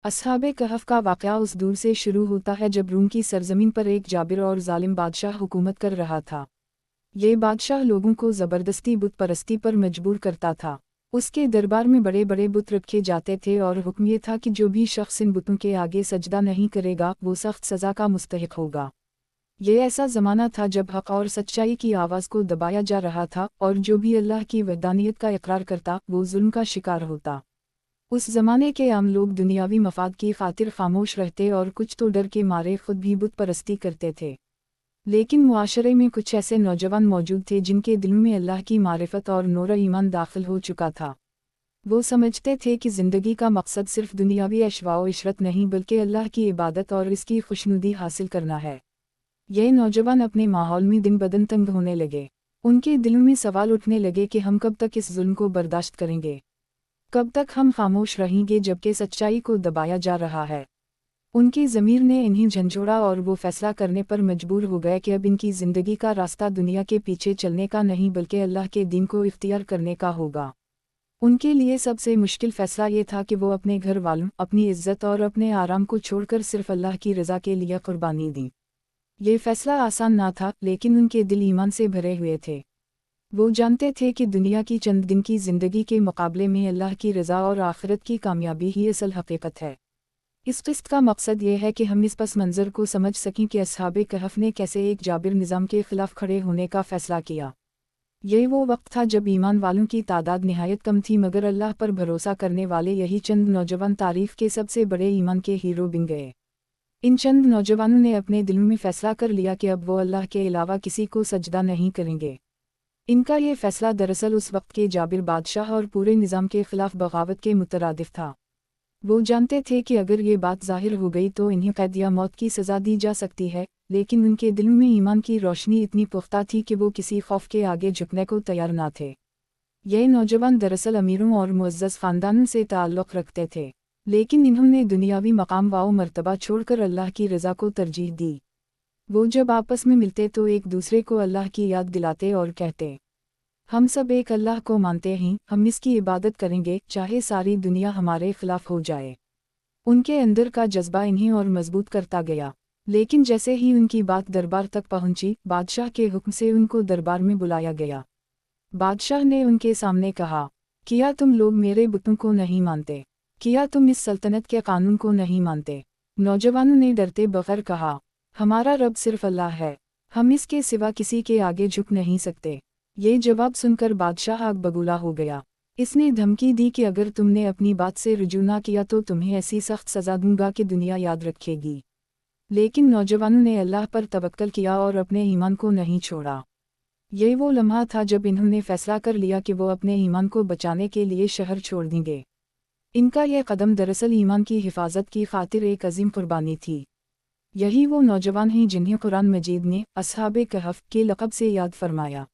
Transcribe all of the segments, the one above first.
अस्हाबे कहफ का वाक़या उस दूर से शुरू होता है जब रूम की सरजमीन पर एक जाबिर और जालिम बादशाह हुकूमत कर रहा था। ये बादशाह लोगों को ज़बरदस्ती बुत परस्ती पर मजबूर करता था। उसके दरबार में बड़े बड़े बुत रखे जाते थे और हुक्म ये था कि जो भी शख्स इन बुतों के आगे सजदा नहीं करेगा वो सख्त सज़ा का मुस्तहिक होगा। ये ऐसा ज़माना था जब हक़ और सच्चाई की आवाज़ को दबाया जा रहा था और जो भी अल्लाह की वहदानियत का इकरार करता वो जुल्म का शिकार होता। उस ज़माने के आम लोग दुनियावी मफाद की खातिर खामोश रहते और कुछ तो डर के मारे खुद भी बुत परस्ती करते थे। लेकिन मुआशरे में कुछ ऐसे नौजवान मौजूद थे जिनके दिल में अल्लाह की मारिफत और नूर ईमान दाखिल हो चुका था। वो समझते थे कि ज़िंदगी का मकसद सिर्फ दुनियावी ऐशवा व इशरत नहीं बल्कि अल्लाह की इबादत और इसकी खुशनुदी हासिल करना है। ये नौजवान अपने माहौल में दिन बदन तंग होने लगे। उनके दिलों में सवाल उठने लगे कि हम कब तक इस जुल्म को बर्दाश्त करेंगे, कब तक हम खामोश रहेंगे जबकि सच्चाई को दबाया जा रहा है। उनकी ज़मीर ने इन्हें झंझोड़ा और वो फैसला करने पर मजबूर हो गए कि अब इनकी ज़िंदगी का रास्ता दुनिया के पीछे चलने का नहीं बल्कि अल्लाह के दीन को इख्तियार करने का होगा। उनके लिए सबसे मुश्किल फ़ैसला ये था कि वो अपने घर वालों, अपनी इज़्ज़त और अपने आराम को छोड़कर सिर्फ अल्लाह की रज़ा के लिए कुर्बानी दी। ये फ़ैसला आसान ना था, लेकिन उनके दिल ईमान से भरे हुए थे। वो जानते थे कि दुनिया की चंद दिन की ज़िंदगी के मुकाबले में अल्लाह की रज़ा और आखिरत की कामयाबी ही असल हकीकत है। इस क़िस्त का मकसद ये है कि हम इस पस मंज़र को समझ सकें कि अस्हाबे कहफ ने कैसे एक जाबिर निज़ाम के ख़िलाफ़ खड़े होने का फ़ैसला किया। ये वो वक्त था जब ईमान वालों की तादाद निहायत कम थी, मगर अल्लाह पर भरोसा करने वाले यही चंद नौजवान तारीख़ के सबसे बड़े ईमान के हीरो बन गए। इन चंद नौजवानों ने अपने दिलों में फ़ैसला कर लिया कि अब वो अल्लाह के अलावा किसी को सजदा नहीं करेंगे। इनका ये फ़ैसला दरअसल उस वक्त के जाबिर बादशाह और पूरे निज़ाम के ख़िलाफ़ बगावत के मुतरादिफ था। वो जानते थे कि अगर ये बात ज़ाहिर हो गई तो इन्हें कैद या मौत की सज़ा दी जा सकती है, लेकिन उनके दिलों में ईमान की रोशनी इतनी पुख्ता थी कि वो किसी खौफ के आगे झुकने को तैयार ना थे। ये नौजवान दरअसल अमीरों और मुअज़्ज़ज़ ख़ानदानों से ताल्लुक़ रखते थे, लेकिन इन्होंने दुनियावी मकाम व मर्तबा छोड़कर अल्लाह की रज़ा को तरजीह दी। वो जब आपस में मिलते तो एक दूसरे को अल्लाह की याद दिलाते और कहते, हम सब एक अल्लाह को मानते हैं, हम इसकी इबादत करेंगे चाहे सारी दुनिया हमारे ख़िलाफ़ हो जाए। उनके अंदर का जज्बा इन्हें और मजबूत करता गया। लेकिन जैसे ही उनकी बात दरबार तक पहुंची, बादशाह के हुक्म से उनको दरबार में बुलाया गया। बादशाह ने उनके सामने कहा, क्या तुम लोग मेरे बुतों को नहीं मानते? क्या तुम इस सल्तनत के कानून को नहीं मानते? नौजवानों ने डरते बगैर कहा, हमारा रब सिर्फ अल्लाह है, हम इसके सिवा किसी के आगे झुक नहीं सकते। ये जवाब सुनकर बादशाह आग बबूला हो गया। इसने धमकी दी कि अगर तुमने अपनी बात से रुजू ना किया तो तुम्हें ऐसी सख्त सज़ा दूंगा कि दुनिया याद रखेगी। लेकिन नौजवानों ने अल्लाह पर तवक्कल किया और अपने ईमान को नहीं छोड़ा। ये वो लम्हा था जब इन्होंने फ़ैसला कर लिया कि वो अपने ईमान को बचाने के लिए शहर छोड़ देंगे। इनका यह कदम दरअसल ईमान की हिफाजत की खातिर एक अजीम कुर्बानी थी। यही वो नौजवान हैं जिन्हें कुरान मजीद ने अस्हाबे कहफ के लक़ब से याद फरमाया।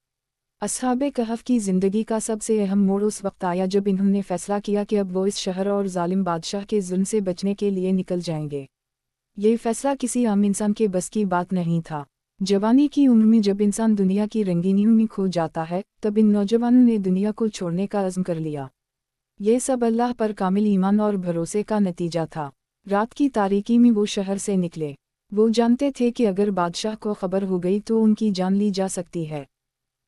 अस्हाबे कहफ की ज़िंदगी का सबसे अहम मोड़ उस वक्त आया जब इन्होंने फ़ैसला किया कि अब वो इस शहर और जालिम बादशाह के जुल्म से बचने के लिए निकल जाएंगे। ये फ़ैसला किसी आम इंसान के बस की बात नहीं था। जवानी की उम्र में जब इंसान दुनिया की रंगीनियों में खो जाता है, तब इन नौजवानों ने दुनिया को छोड़ने का अज़्म कर लिया। ये सब अल्लाह पर कामिल ईमान और भरोसे का नतीजा था। रात की तारीकी में वो शहर से निकले। वो जानते थे कि अगर बादशाह को खबर हो गई तो उनकी जान ली जा सकती है,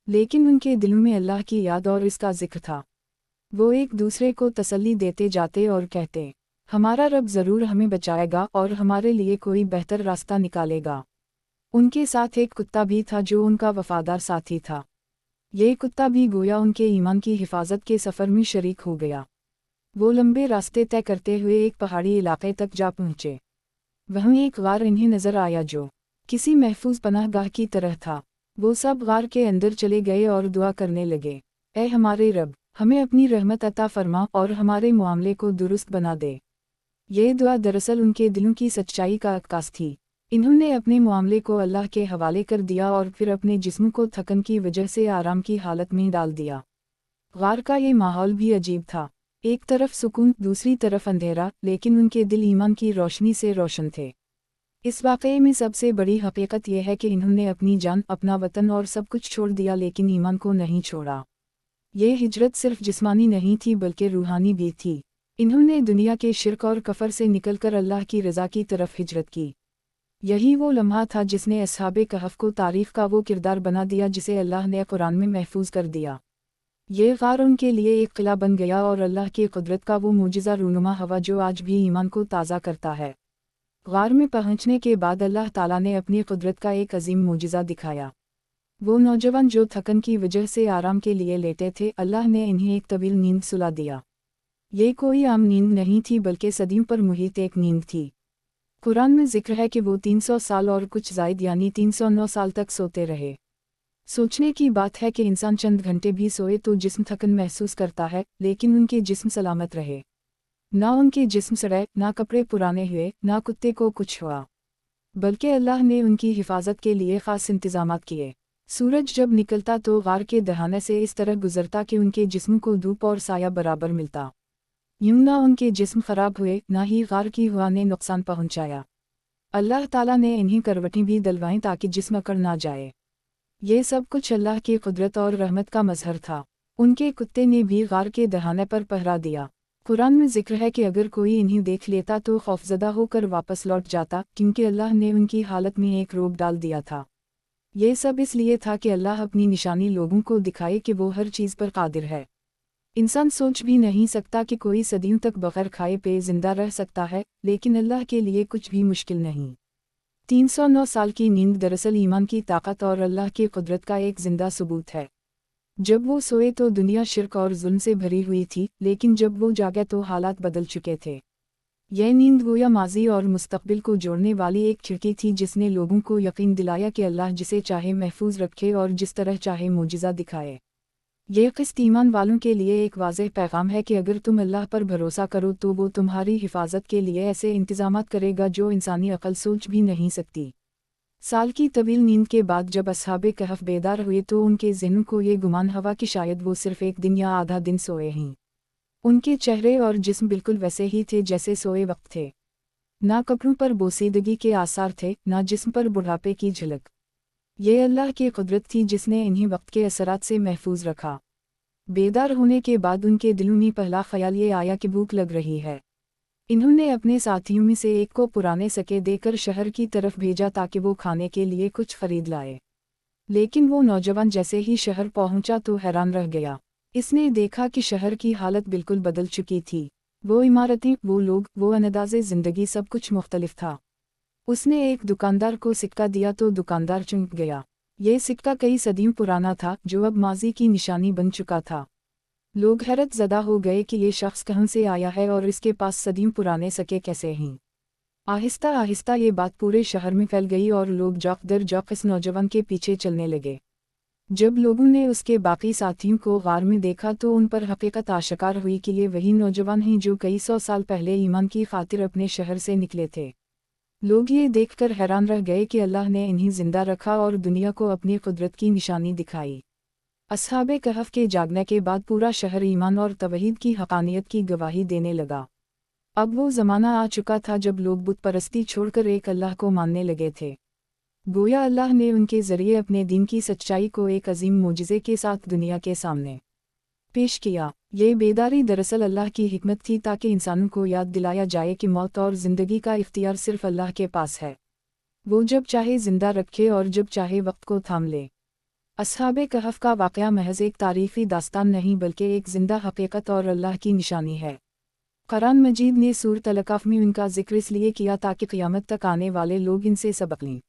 लेकिन उनके दिलों में अल्लाह की याद और इसका जिक्र था। वो एक दूसरे को तसल्ली देते जाते और कहते, हमारा रब ज़रूर हमें बचाएगा और हमारे लिए कोई बेहतर रास्ता निकालेगा। उनके साथ एक कुत्ता भी था जो उनका वफादार साथी था। ये कुत्ता भी गोया उनके ईमान की हिफाजत के सफ़र में शरीक हो गया। वो लंबे रास्ते तय करते हुए एक पहाड़ी इलाके तक जा पहुँचे। वहाँ एक गार इन्हें नज़र आया जो किसी महफूज पनाहगाह की तरह था। वो सब गार के अंदर चले गए और दुआ करने लगे, ऐ हमारे रब, हमें अपनी रहमत अता फरमा और हमारे मामले को दुरुस्त बना दे। ये दुआ दरअसल उनके दिलों की सच्चाई का अक्कास थी। इन्होंने अपने मामले को अल्लाह के हवाले कर दिया और फिर अपने जिस्म को थकन की वजह से आराम की हालत में डाल दिया। गार का ये माहौल भी अजीब था। एक तरफ सुकून, दूसरी तरफ अंधेरा, लेकिन उनके दिल ईमान की रोशनी से रोशन थे। इस वाक़ये में सबसे बड़ी हकीकत यह है कि इन्होंने अपनी जान, अपना वतन और सब कुछ छोड़ दिया, लेकिन ईमान को नहीं छोड़ा। ये हिजरत सिर्फ जिस्मानी नहीं थी बल्कि रूहानी भी थी। इन्होंने दुनिया के शिर्क और कफर से निकलकर अल्लाह की रज़ा की तरफ हिजरत की। यही वो लम्हा था जिसने असहाबे कहफ को तारीफ़ का वो किरदार बना दिया जिसे अल्लाह ने कुरान में महफूज कर दिया। ये गार उनके लिए एक किला बन गया और अल्लाह की कुदरत का वो मुजिज़ा रूनुमा हवा जो आज भी ईमान को ताज़ा करता है। गार में पहुंचने के बाद अल्लाह ताला ने अपनी कुदरत का एक अजीम मुजिज़ा दिखाया। वो नौजवान जो थकन की वजह से आराम के लिए लेटे थे, अल्लाह ने इन्हें एक तवील नींद सुला दिया। ये कोई आम नींद नहीं थी बल्कि सदियों पर मुहित एक नींद थी। कुरान में जिक्र है कि वो 300 साल और कुछ ज़ायद यानी 309 साल तक सोते रहे। सोचने की बात है कि इंसान चंद घंटे भी सोए तो जिस्म थकन महसूस करता है, लेकिन उनके जिस्म सलामत रहे। ना उनके जिस्म सड़े, ना कपड़े पुराने हुए, ना कुत्ते को कुछ हुआ, बल्कि अल्लाह ने उनकी हिफाजत के लिए ख़ास इंतज़ामात किए। सूरज जब निकलता तो गार के दहाने से इस तरह गुजरता कि उनके जिस्म को धूप और साया बराबर मिलता। यूं ना उनके जिस्म खराब हुए, ना ही गार की हवा ने नुकसान पहुंचाया। अल्लाह ताला ने इन्हीं करवटें भी डलवाईं ताकि जिस्म अकड़ ना जाए। ये सब कुछ अल्लाह की कुदरत और रहमत का मजहर था। उनके कुत्ते ने भी गार के दहाने पर पहरा दिया। कुरान में जिक्र है कि अगर कोई इन्हें देख लेता तो खौफजदा होकर वापस लौट जाता, क्योंकि अल्लाह ने उनकी हालत में एक रोब डाल दिया था। ये सब इसलिए था कि अल्लाह अपनी निशानी लोगों को दिखाए कि वो हर चीज़ पर कादिर है। इंसान सोच भी नहीं सकता कि कोई सदियों तक बगैर खाए पे जिंदा रह सकता है, लेकिन अल्लाह के लिए कुछ भी मुश्किल नहीं। 309 साल की नींद दरअसल ईमान की ताकत और अल्लाह की कुदरत का एक जिंदा सबूत है। जब वो सोए तो दुनिया शिर्क और जुल्म से भरी हुई थी, लेकिन जब वो जागे तो हालात बदल चुके थे। यह नींद गोया माजी और मुस्तकबिल को जोड़ने वाली एक खिड़की थी जिसने लोगों को यकीन दिलाया कि अल्लाह जिसे चाहे महफूज रखे और जिस तरह चाहे मुजिज़ा दिखाए। ये क़िस्त ईमान वालों के लिए एक वाज़ेह पैगाम है कि अगर तुम अल्लाह पर भरोसा करो तो वो तुम्हारी हिफाजत के लिए ऐसे इंतज़ामात करेगा जो इंसानी अक़ल सोच भी नहीं सकती। साल की तवील नींद के बाद जब असहाबे कहफ बेदार हुए तो उनके ज़हन को ये गुमान हुआ कि शायद वो सिर्फ़ एक दिन या आधा दिन सोए हैं। उनके चेहरे और जिस्म बिल्कुल वैसे ही थे जैसे सोए वक्त थे। ना कपड़ों पर बोसीदगी के आसार थे, ना जिस्म पर बुढ़ापे की झलक। ये अल्लाह की कुदरत थी जिसने इन्हें वक्त के असरात से महफूज रखा। बेदार होने के बाद उनके दिलों में पहला ख्याल ये आया कि भूख लग रही है। इन्होंने अपने साथियों में से एक को पुराने सके देकर शहर की तरफ भेजा ताकि वो खाने के लिए कुछ खरीद लाए। लेकिन वो नौजवान जैसे ही शहर पहुंचा तो हैरान रह गया। इसने देखा कि शहर की हालत बिल्कुल बदल चुकी थी। वो इमारतें, वो लोग, वो अंदाज़े ज़िंदगी सब कुछ मुख्तलिफ था। उसने एक दुकानदार को सिक्का दिया तो दुकानदार चौंक गया। ये सिक्का कई सदियों पुराना था जो अब माजी की निशानी बन चुका था। लोग हैरत ज़दा हो गए कि ये शख्स कहाँ से आया है और इसके पास सदियों पुराने सके कैसे हैं। आहिस्ता आहिस्ता ये बात पूरे शहर में फैल गई और लोग जौक दर जौक इस नौजवान के पीछे चलने लगे। जब लोगों ने उसके बाकी साथियों को गार में देखा तो उन पर हकीकत आश्कार हुई कि ये वही नौजवान हैं जो कई सौ साल पहले ईमान की खातिर अपने शहर से निकले थे। लोग ये देखकर हैरान रह गए कि अल्लाह ने इन्हें जिंदा रखा और दुनिया को अपनी कुदरत की निशानी दिखाई। असहाबे कहफ के जागने के बाद पूरा शहर ईमान और तवहीद की हक़ानियत की गवाही देने लगा। अब वो ज़माना आ चुका था जब लोग बुत परस्ती छोड़कर एक अल्लाह को मानने लगे थे। गोया अल्लाह ने उनके ज़रिए अपने दीन की सच्चाई को एक अजीम मोजिज़े के साथ दुनिया के सामने पेश किया। ये बेदारी दरअसल अल्लाह की हिकमत थी ताकि इंसानों को याद दिलाया जाए कि मौत और ज़िंदगी का इख्तियार सिर्फ़ अल्लाह के पास है। वो जब चाहे ज़िंदा रखे और जब चाहे वक्त को थाम ले। असहाबे कहफ का वाक़या महज एक तारीख़ी दास्तान नहीं बल्कि एक ज़िंदा हक़ीक़त और अल्लाह की निशानी है। कुरान मजीद ने सूरत अल-कहफ़ में उनका ज़िक्र इसलिए किया ताकि क़यामत तक आने वाले लोग इनसे सबक लें।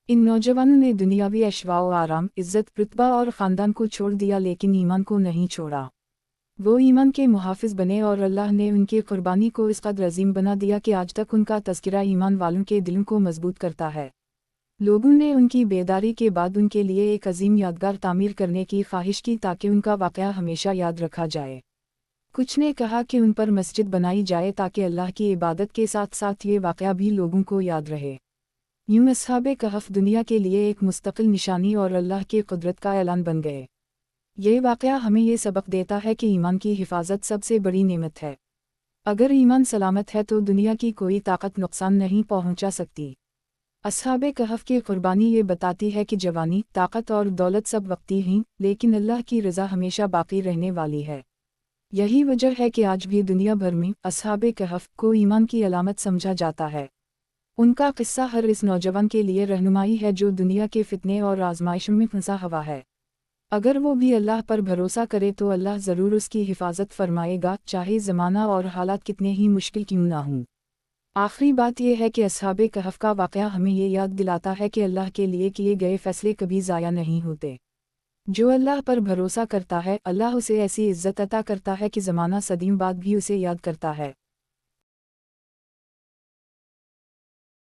इन नौजवानों ने दुनियावी ऐशवा व आराम, इज़्ज़त, रुतबा और ख़ानदान को छोड़ दिया लेकिन ईमान को नहीं छोड़ा। वो ईमान के मुहाफ़िज़ बने और अल्लाह ने उनकी क़ुरबानी को इस कदर अज़ीम बना दिया कि आज तक उनका तज़किरा ईमान वालों के दिलों को मजबूत करता है। लोगों ने उनकी बेदारी के बाद उनके लिए एक अजीम यादगार तामीर करने की ख्वाहिश की ताकि उनका वाक़या हमेशा याद रखा जाए। कुछ ने कहा कि उन पर मस्जिद बनाई जाए ताकि अल्लाह की इबादत के साथ साथ ये वाक़या भी लोगों को याद रहे। यूं असहाबे कहफ दुनिया के लिए एक मुस्तकिल निशानी और अल्लाह की कुदरत का ऐलान बन गए। ये वाक़या हमें ये सबक देता है कि ईमान की हिफाजत सबसे बड़ी नेमत है। अगर ईमान सलामत है तो दुनिया की कोई ताकत नुकसान नहीं पहुंचा सकती। असहाबे कहफ की कुर्बानी ये बताती है कि जवानी, ताकत और दौलत सब वक्ती हैं, लेकिन अल्लाह की रज़ा हमेशा बाकी रहने वाली है। یہی وجہ ہے کہ آج بھی دنیا بھر میں اصحاب کہف کو ایمان کی علامت سمجھا جاتا ہے۔ ان کا قصہ ہر اس نوجوان کے لیے رہنمائی ہے جو دنیا کے فتنے اور آزمائشوں میں پھنسا ہوا ہے۔ اگر وہ بھی اللہ پر بھروسہ کرے تو اللہ ضرور اس کی حفاظت فرمائے گا، چاہے زمانہ اور حالات کتنے ہی مشکل کیوں نہ ہوں۔ آخری بات یہ ہے کہ اصحاب کہف کا واقعہ ہمیں یہ یاد دلاتا ہے کہ اللہ کے لیے کیے گئے فیصلے کبھی ضائع نہیں ہوتے۔ جو اللہ پر بھروسہ کرتا ہے، اللہ اسے ایسی عزت عطا کرتا ہے کہ زمانہ صدیوں بعد بھی اسے یاد کرتا ہے۔